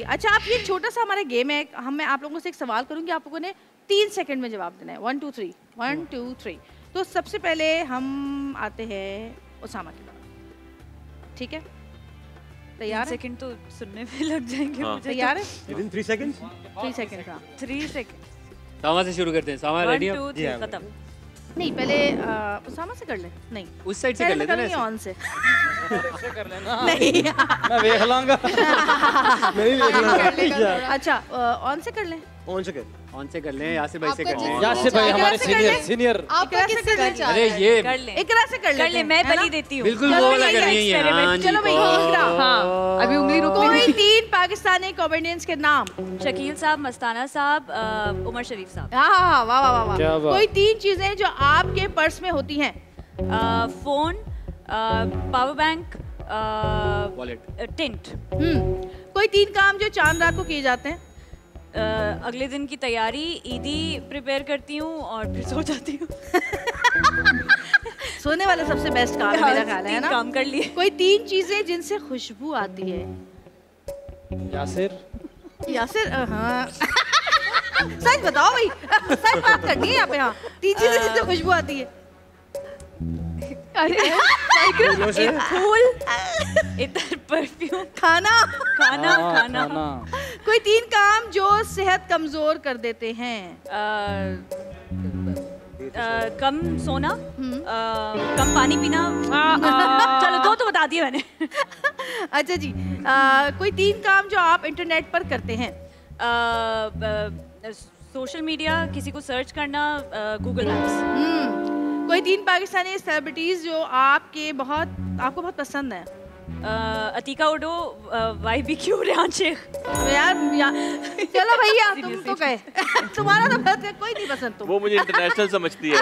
अच्छा आप ये छोटा सा हमारा गेम है, मैं आप लोगों से एक सवाल करूंगी, आप लोगों ने 3 सेकंड में जवाब देना है। 1 2 3 1 2 3। तो सबसे पहले हम आते हैं उसामा की तरफ, ठीक है? तैयार? सेकंड तो सुनने में लग जाएंगे मुझे। तैयार है? 3 सेकंड 3 सेकंड का 3 सेकंड। सामा से शुरू करते हैं। सामा रेडी है? 1 2 3 खत्म। नहीं पहले उसामा से कर ले। नहीं उस साइड से कर लेते हैं। ऑन से कर लेना। नहीं मैं देख लूंगा। मैं भी देख लूंगा। अच्छा ऑन से कर ले। ऑन से कर। ऑन से कर लें, यासिर भाई से कर लें। यासिर भाई हमारे सीनियर। आपका किससे करना चाह अरे ये कर ले, इकरा से कर ले। मैं बलि देती हूँ। बिल्कुल वो वाला करनी है। हाँ जी। चलो भाई इकरा। हाँ अभी उंगली रुक कोई 3 पाकिस्तानी कॉमेडियंस के नाम। शकील साहब, मस्ताना साहब, उमर शरीफ साहब। हाँ वाह वाह वाह। क्या बात। कोई 3 चीजें जो आपके पर्स में होती हैं। Phone, power bank, wallet, tint. कोई 3 काम जो चांद रात को किए जाते हैं। अगले दिन की तैयारी, ईदी प्रिपेयर करती हूँ और फिर सो जाती हूँ। सोने वाला सबसे बेस्ट काम है मेरा ख्याल है ना। काम कर लिए। कोई 3 चीजें जिनसे खुशबू आती है। यासिर हाँ सच बताओ भाई, सच बात करनी है यहाँ पे। हाँ 3 चीजें जिनसे खुशबू आती है। फूल, इधर परफ्यूम, खाना। कोई 3 काम जो सेहत कमजोर कर देते हैं। कम सोना, कम पानी पीना। चलो 2 तो बता दिए मैंने। अच्छा जी कोई 3 काम जो आप इंटरनेट पर करते हैं। सोशल मीडिया, किसी को सर्च करना, गूगल मैप्स। कोई 3 पाकिस्तानी सेलिब्रिटीज जो आपको बहुत पसंद है। अतीका उडो, YBQ, रेहान शेख। यार चलो भैया तुम तो कहे तुम्हारा तो कोई नहीं पसंद। तुम वो मुझे इंटरनेशनल समझती है।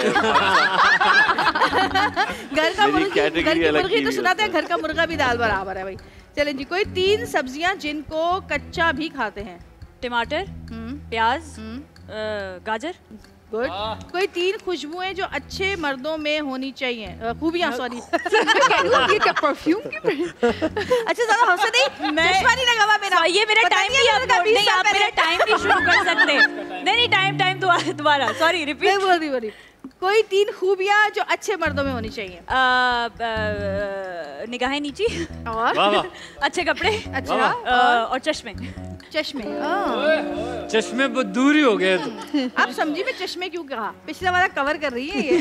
घर का मुर्गी तो सुनाते हैं, घर का मुर्गा भी दाल बराबर है भाई। चलें जी कोई 3 सब्जियां जिनको कच्चा भी खाते हैं। टमाटर, प्याज, गाजर। गुड। कोई 3 खुशबुएं जो अच्छे मर्दों में होनी चाहिए। खूबियां सॉरी। ये क्या परफ्यूम की? अच्छा ज्यादा हौसला नहीं, चश्मा नहीं लगा हुआ मेरा। ये मेरा टाइम नहीं, आप मेरा टाइम नहीं शुरू कर सकते। नहीं टाइम दोबारा सॉरी रिपीट। बोल रही। कोई 3 खूबियां जो अच्छे मर्दों में होनी चाहिए। निगाहें नीची और अच्छे कपड़े। अच्छा और चश्मे। चश्मे बहुत दूर ही हो गए तो। आप समझी मैं चश्मे क्यों कहा? पिछला वाला कवर कर रही है ये।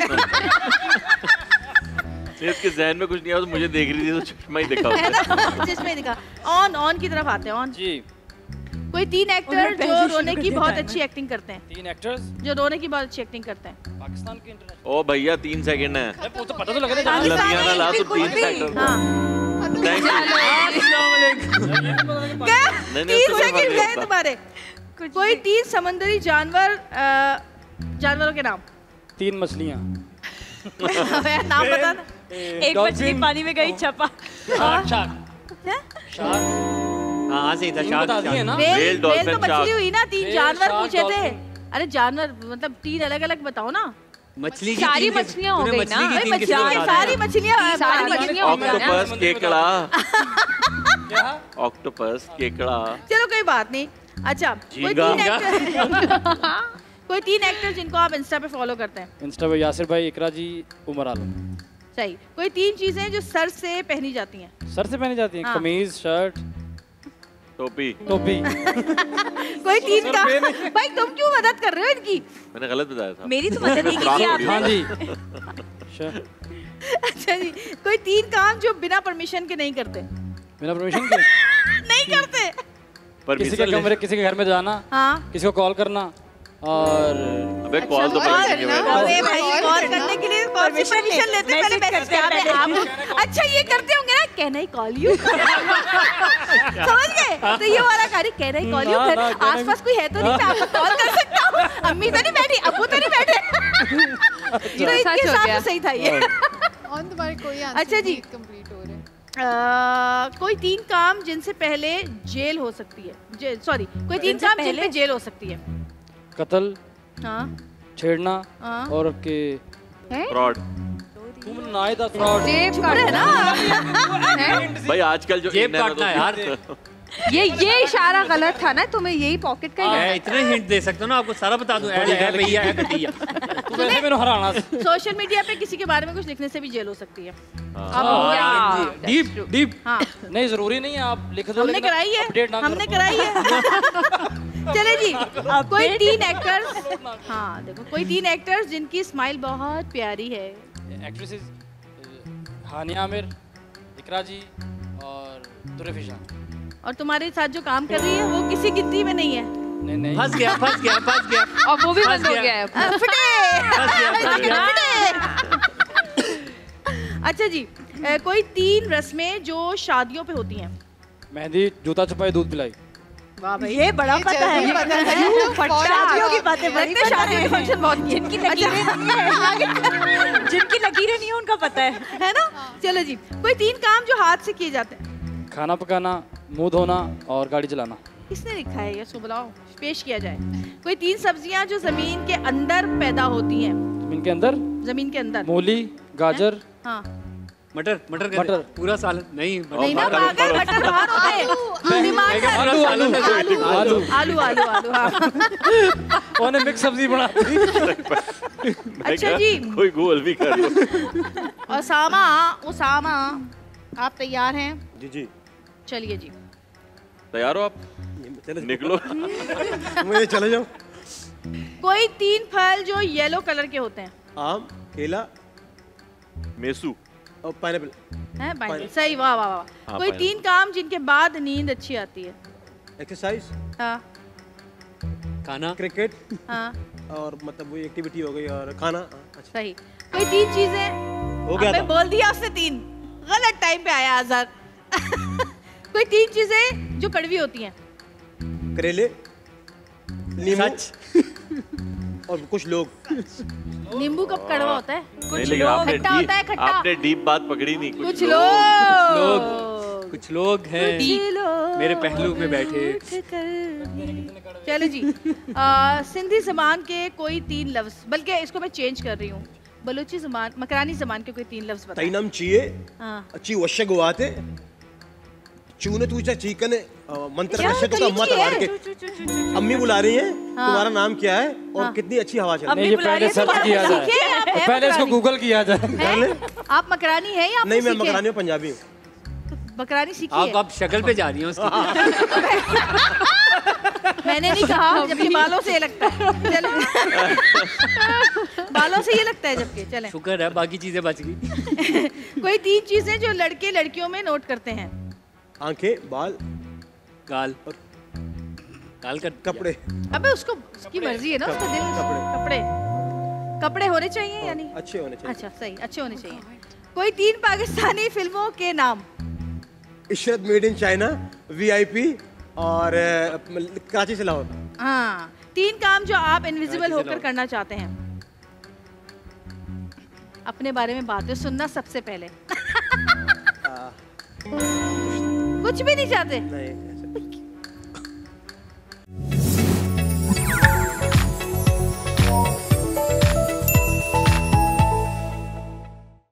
इसके ज़हन में कुछ नहीं आया तो मुझे देख रही थी तो चश्मा ही दिखा। चश्मा ही दिखा। ऑन की तरफ आते हैं। ऑन जी। कोई 3 एक्टर जो रोने की बहुत अच्छी एक्टिंग करते हैं। 3 एक्टर्स जो रोने की बहुत अच्छी एक्टिंग करते हैं। पाकिस्तान के इंटरनेशनल। ओ भैया 3 सेकंड है। वो तो पता तो लग रहा है। लमियाना ला तो 3 सेकंड। हाँ 3 सेकंड गए तुम्हारे। कोई 3 समुद्री जानवरों के नाम। 3 मछलियाँ। नाम बता ना। एक मछली पानी में गई, छपा। हाँ सही था। वेल तो मछली हुई ना। 3 जानवर पूछे थे। अरे जानवर मतलब 3 अलग-अलग बताओ ना। मछली की सारी मछलियाँ हो गई ना। सारी मछलियाँ। ऑक्टोपस, केकड़ा। ऑक्टोपस, केकड़ा। चलो कोई बात नहीं। अच्छा कोई 3 एक्टर जिनको आप इंस्टा पे फॉलो करते हैं। इंस्टा पे यासिर भाई, इकरा जी, उमर आलम। सही। कोई 3 चीजें जो सर से पहनी जाती हैं। सर से पहनी जाती हैं। कमीज, शर्ट, टोपी। कोई 3 का भाई तुम क्यों मदद कर रहे हो इनकी? मैंने गलत बताया था। मेरी तो मदद नहीं की आपने। हाँ जी। अच्छा जी कोई 3 काम जो बिना परमिशन के नहीं करते। बिना परमिशन के नहीं करते। किसी के कमरे, किसी के घर में जाना। हाँ किसी को कॉल करना। और अबे कॉल तो करेंगे भाई कॉल करने के लिए परमिशन लेते पहले मैसेज करते हैं आप। अच्छा ये करते होंगे ना, कैन आई कॉल यू। समझ गए? तो ये वाला कार्य कैन आई कॉल यू। आसपास कोई है तो नहीं मैं आपको कॉल कर सकता हूँ? अम्मी तो नहीं बैठी, अब्बू तो नहीं बैठे। तो इनके साथ सही था ये। और तुम्हारे कोई अच्छा जी कंप्लीट हो रहे हैं। कोई 3 काम जिनसे पहले जेल हो सकती है। सॉरी कोई 3 काम जिन पे जेल हो सकती है। कत्ल, हाँ छेड़ना और के फ्रॉड। तुम नाय द फ्रॉड। जेब काटना ना भाई आजकल जो जेब काटना यार। ये इशारा गलत था ना, तुम्हें यही पॉकेट का ही मैं इतने हिंट दे सकता हूँ ना, आपको सारा बता दूं। है भैया, है कटिया। तू वैसे मैंने हराना। सोशल मीडिया पे किसी के बारे में कुछ लिखने से भी जेल हो सकती है। Deep deep. हाँ नहीं जरूरी नहीं है, आप लिख दो। हमने कराई है, अपडेट ना करो। हमने कराई है। चले जी, कोई 3 एक्टर्स, हाँ देखो, कोई 3 एक्टर्स जिनकी स्माइल बहुत प्यारी है। एक्ट्रेसेस हानिया आमिर, इकरा जी और दुर्रे फिजान। और तुम्हारे साथ जो काम कर रही है वो किसी गिनती में नहीं है। नहीं नहीं, फंस गया फंस गया फंस गया। और वो भी फंस बंद हो गया। गया है। फंस गया फंस गया। अच्छा जी, कोई 3 रस्में जो शादियों पे होती हैं। मेहंदी, जूता छुपाई, दूध पिलाई। वाह भाई, ये बड़ा पता है। शादियों की बातें बड़ी लगता है शादी के फंक्शन बहुत किए। जिनकी लकीरें नहीं है, जिनकी लकीरें नहीं है उनका पता है है ना। चलो जी, कोई 3 काम जो हाथ से किए जाते हैं। खाना पकाना, मुंह धोना और गाड़ी चलाना। किसने लिखा है ये, सो बुलाओ, पेश किया जाए। कोई 3 सब्जियां जो जमीन के अंदर पैदा होती हैं। जमीन के अंदर? जमीन के अंदर। मूली, गाजर। हाँ मटर मटर मटर। पूरा साल नहीं। नहीं ना, पागल, मटर बाहर होते हैं। दिमाग में आलू आलू आलू आलू आलू आलू, हाँ। उन्होंने मिक्स सब्जी बना दी। अच्छा जी, कोई गूगल भी कर लो। उसामा, आप तैयार हैं? जी जी, चलिए जी। तैयार हो आप? निकलो। मुझे चले जाओ। कोई 3 फल जो येलो कलर के होते हैं। आम, केला मेसू। और पाइनएप्पल। हैं पाइनएप्पल, सही, वाह वाह वाह। हाँ, कोई 3 काम जिनके बाद नींद अच्छी आती है। एक्सरसाइज, हाँ खाना, क्रिकेट हाँ और मतलब वो एक्टिविटी हो गई और खाना। अच्छा सही। कोई 3 चीजें हो गया अबे था। बोल दिया उसने 3, गलत टाइम पे आया आजाद। कोई 3 चीजें जो कड़वी होती हैं। करेले, नींबू और कुछ लोग। नींबू कब कड़वा होता है? नहीं, लेकिन आपने खट्टा होता है, खट्टा। आपने डीप बात पकड़ी नहीं। कुछ लोग कुछ लोग हैं मेरे पहलू में बैठे। चलो जी, सिंधी जबान के कोई 3 लफ्ज, बल्कि इसको मैं चेंज कर रही हूँ, बलूची जबान, मकरानी जबान के कोई 3 लफ्ज बताओ। तैनम चिए, हाँ। अच्छी वश्य गुवाते, चूने तुझे चीकने, मंत्र नशे तो का मत मार के। अम्मी बुला रही हैं, तुम्हारा नाम क्या है और कितनी अच्छी हवा चल रही नहीं, ये पहले सर्च किया जाए, पहले इसको गूगल किया जाए। है? आप मकरानी है या नहीं, मैं मकरानी और पंजाबी हूँ। मकरानी सीखी है? आप शक्ल पे जा रही हो उसकी। मैंने नहीं कहा, जबकि बालों से ये लगता है। चलो, बालों से ये लगता है जबकि। चले, शुक्र है बाकी चीजें बच गई। कोई 3 चीजें जो लड़के लड़कियों में नोट करते हैं। आंखें, बाल, गाल और गाल का कपड़े। अबे उसकी मर्जी है ना, उसका दिल। कपड़े कपड़े होने चाहिए या नहीं? अच्छे होने चाहिए। अच्छा सही, अच्छे होने चाहिए। कोई 3 पाकिस्तानी फिल्मों के नाम। Ishrat made in China, VIP और कराची से लाहौर। हाँ, 3 काम जो आप इनविजिबल होकर करना चाहते हैं। अपने बारे में बातें सुनना सबसे पहले। कुछ भी नहीं चाहते? नहीं,